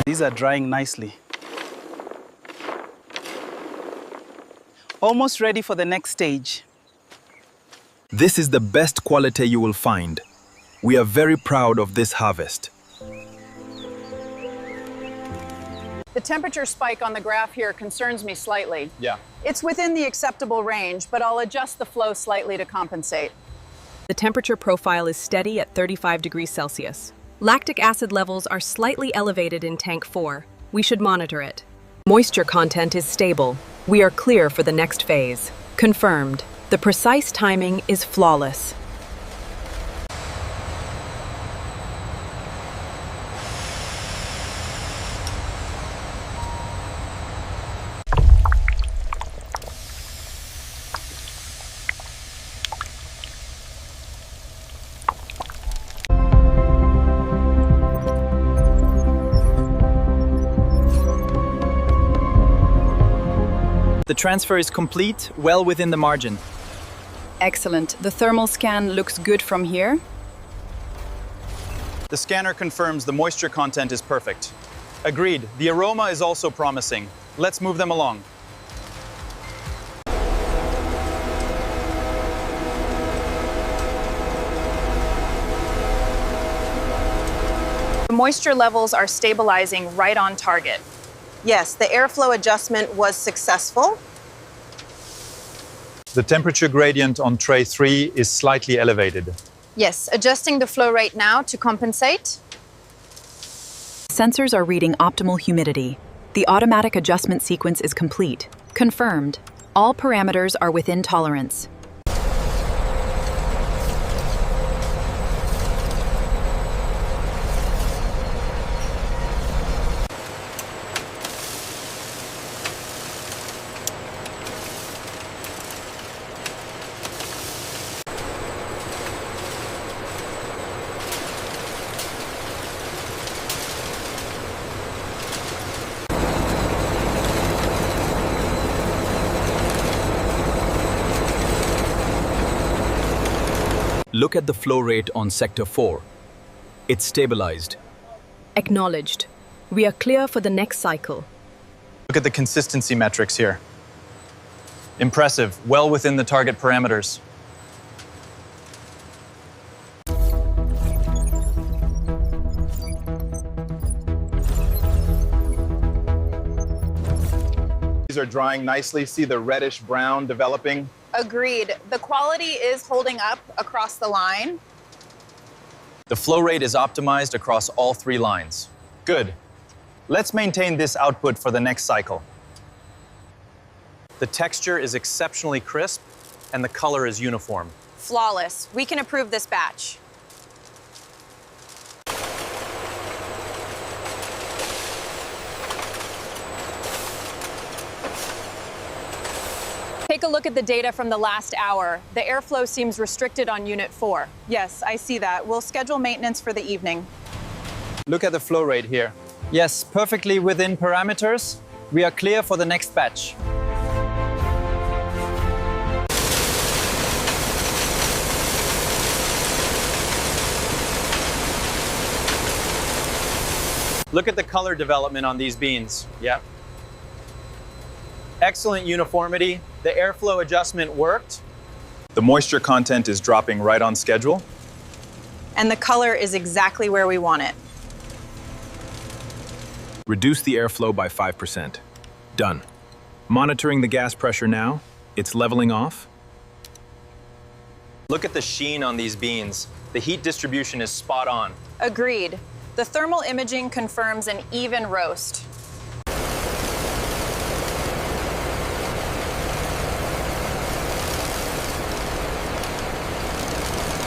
These are drying nicely. Almost ready for the next stage. This is the best quality you will find. We are very proud of this harvest. The temperature spike on the graph here concerns me slightly. Yeah. It's within the acceptable range, but I'll adjust the flow slightly to compensate. The temperature profile is steady at 35 degrees Celsius. Lactic acid levels are slightly elevated in tank 4. We should monitor it. Moisture content is stable. We are clear for the next phase. Confirmed. The precise timing is flawless. The transfer is complete, well within the margin. Excellent. The thermal scan looks good from here. The scanner confirms the moisture content is perfect. Agreed. The aroma is also promising. Let's move them along. The moisture levels are stabilizing right on target. Yes, the airflow adjustment was successful. The temperature gradient on tray 3 is slightly elevated. Yes, adjusting the flow rate now to compensate. Sensors are reading optimal humidity. The automatic adjustment sequence is complete. Confirmed. All parameters are within tolerance. Look at the flow rate on sector 4. It's stabilized. Acknowledged. We are clear for the next cycle. Look at the consistency metrics here. Impressive, well within the target parameters. These are drying nicely. See the reddish brown developing? Agreed. The quality is holding up across the line. The flow rate is optimized across all 3 lines. Good. Let's maintain this output for the next cycle. The texture is exceptionally crisp and the color is uniform. Flawless. We can approve this batch. Take a look at the data from the last hour. The airflow seems restricted on Unit 4. Yes, I see that. We'll schedule maintenance for the evening. Look at the flow rate here. Yes, perfectly within parameters. We are clear for the next batch. Look at the color development on these beans. Yeah. Excellent uniformity. The airflow adjustment worked. The moisture content is dropping right on schedule. And the color is exactly where we want it. Reduce the airflow by 5%. Done. Monitoring the gas pressure now. It's leveling off. Look at the sheen on these beans. The heat distribution is spot on. Agreed. The thermal imaging confirms an even roast.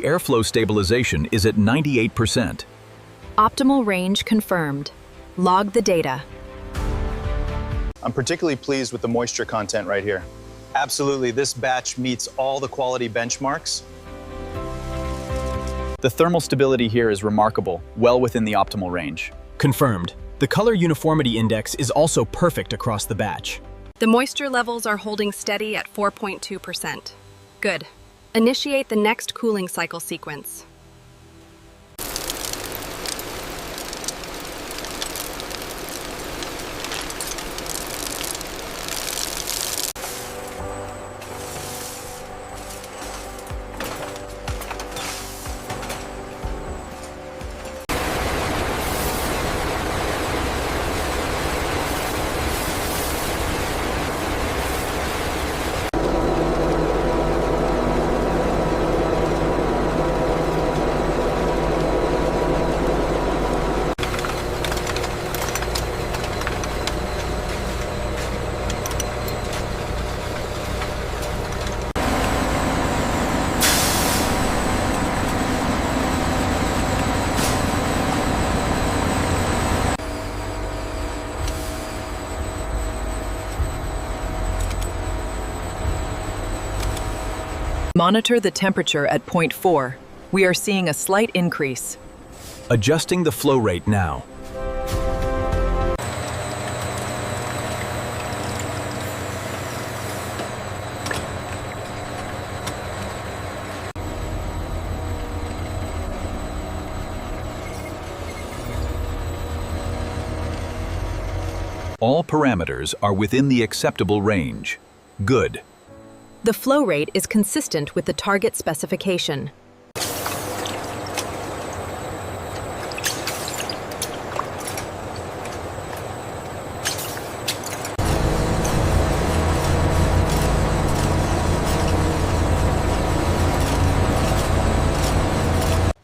Airflow stabilization is at 98%. Optimal range confirmed. Log the data. I'm particularly pleased with the moisture content right here. Absolutely, this batch meets all the quality benchmarks. The thermal stability here is remarkable, well within the optimal range. Confirmed. The color uniformity index is also perfect across the batch. The moisture levels are holding steady at 4.2%. Good. Initiate the next cooling cycle sequence. Monitor the temperature at point 4. We are seeing a slight increase. Adjusting the flow rate now. All parameters are within the acceptable range. Good. The flow rate is consistent with the target specification.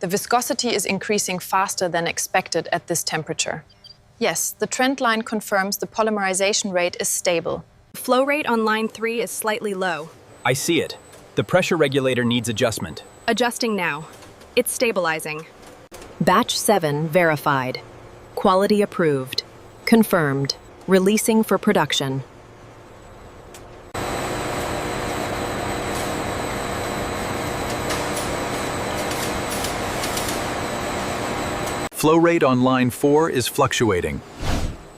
The viscosity is increasing faster than expected at this temperature. Yes, the trend line confirms the polymerization rate is stable. Flow rate on line 3 is slightly low. I see it. The pressure regulator needs adjustment. Adjusting now. It's stabilizing. Batch 7 verified. Quality approved. Confirmed. Releasing for production. Flow rate on line 4 is fluctuating.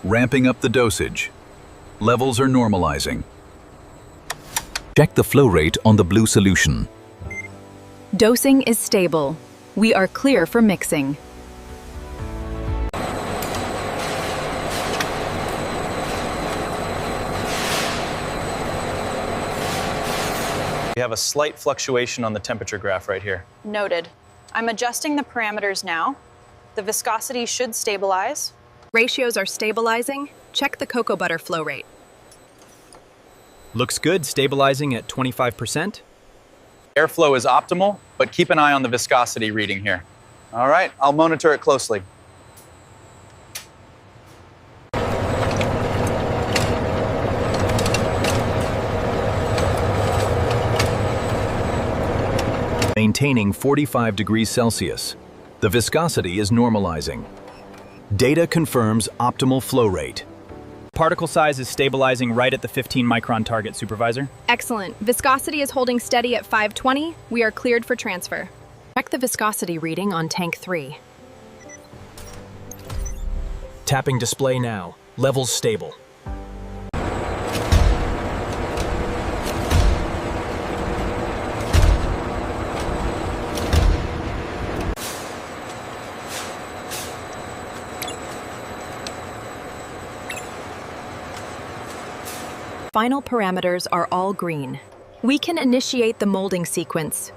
Ramping up the dosage. Levels are normalizing. Check the flow rate on the blue solution. Dosing is stable. We are clear for mixing. We have a slight fluctuation on the temperature graph right here. Noted. I'm adjusting the parameters now. The viscosity should stabilize. Ratios are stabilizing. Check the cocoa butter flow rate. Looks good, stabilizing at 25%. Airflow is optimal, but keep an eye on the viscosity reading here. All right, I'll monitor it closely. Maintaining 45 degrees Celsius. The viscosity is normalizing. Data confirms optimal flow rate. Particle size is stabilizing right at the 15 micron target, Supervisor. Excellent. Viscosity is holding steady at 520. We are cleared for transfer. Check the viscosity reading on tank 3. Tapping display now. Levels stable. Final parameters are all green. We can initiate the molding sequence.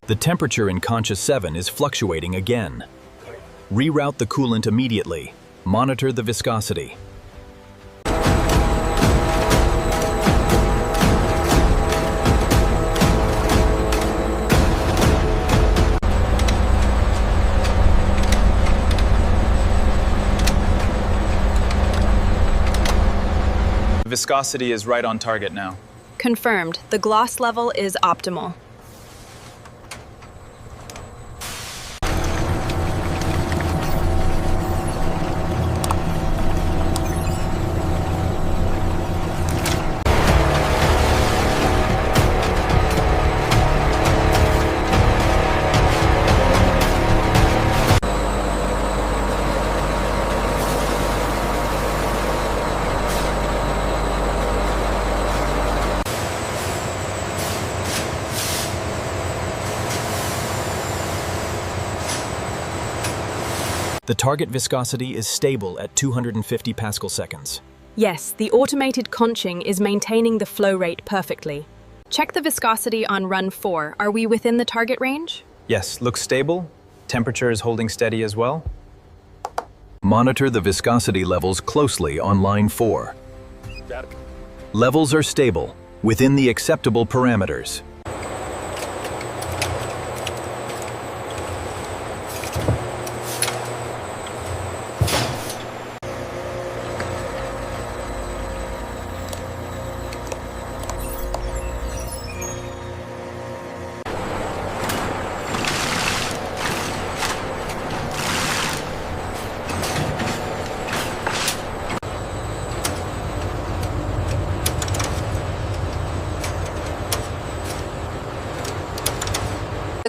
The temperature in Concha 7 is fluctuating again. Reroute the coolant immediately. Monitor the viscosity. Viscosity is right on target now. Confirmed. The gloss level is optimal. The target viscosity is stable at 250 Pascal seconds. Yes, the automated conching is maintaining the flow rate perfectly. Check the viscosity on run 4. Are we within the target range? Yes, looks stable. Temperature is holding steady as well. Monitor the viscosity levels closely on line 4. Levels are stable, within the acceptable parameters.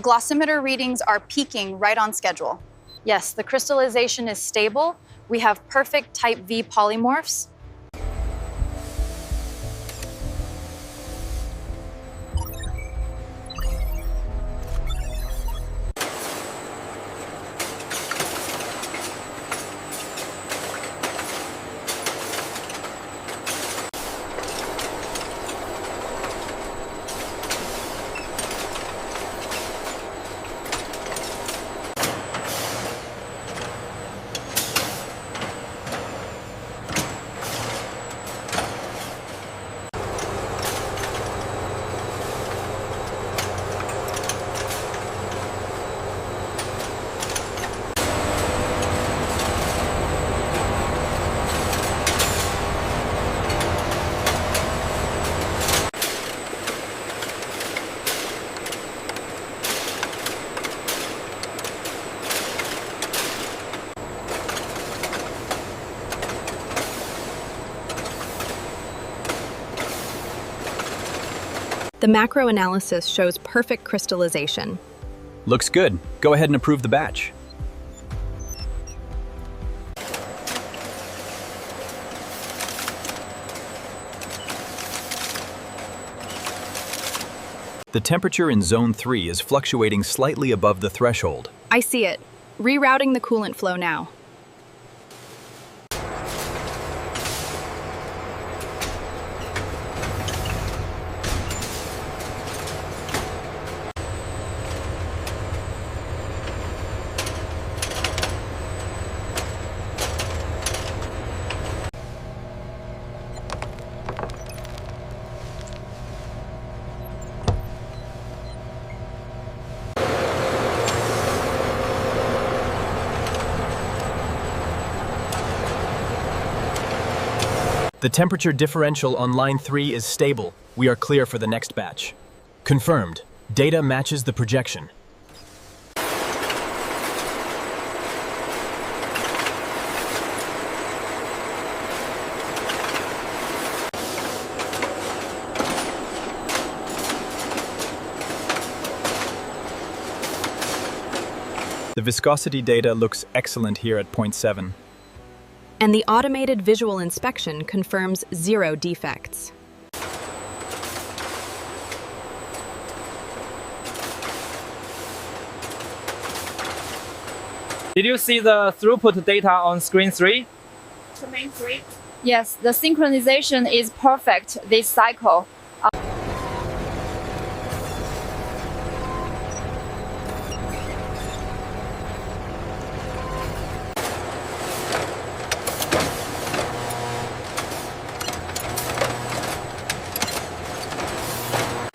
glossimeter readings are peaking right on schedule. Yes, the crystallization is stable. We have perfect type V polymorphs. The macro analysis shows perfect crystallization. Looks good. Go ahead and approve the batch. The temperature in Zone 3 is fluctuating slightly above the threshold. I see it. Rerouting the coolant flow now. The temperature differential on line 3 is stable. We are clear for the next batch. Confirmed. Data matches the projection. The viscosity data looks excellent here at 0.7. And the automated visual inspection confirms 0 defects. Did you see the throughput data on screen 3? Screen 3? Yes, the synchronization is perfect this cycle.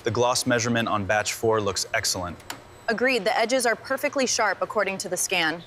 The gloss measurement on batch 4 looks excellent. Agreed, the edges are perfectly sharp according to the scan.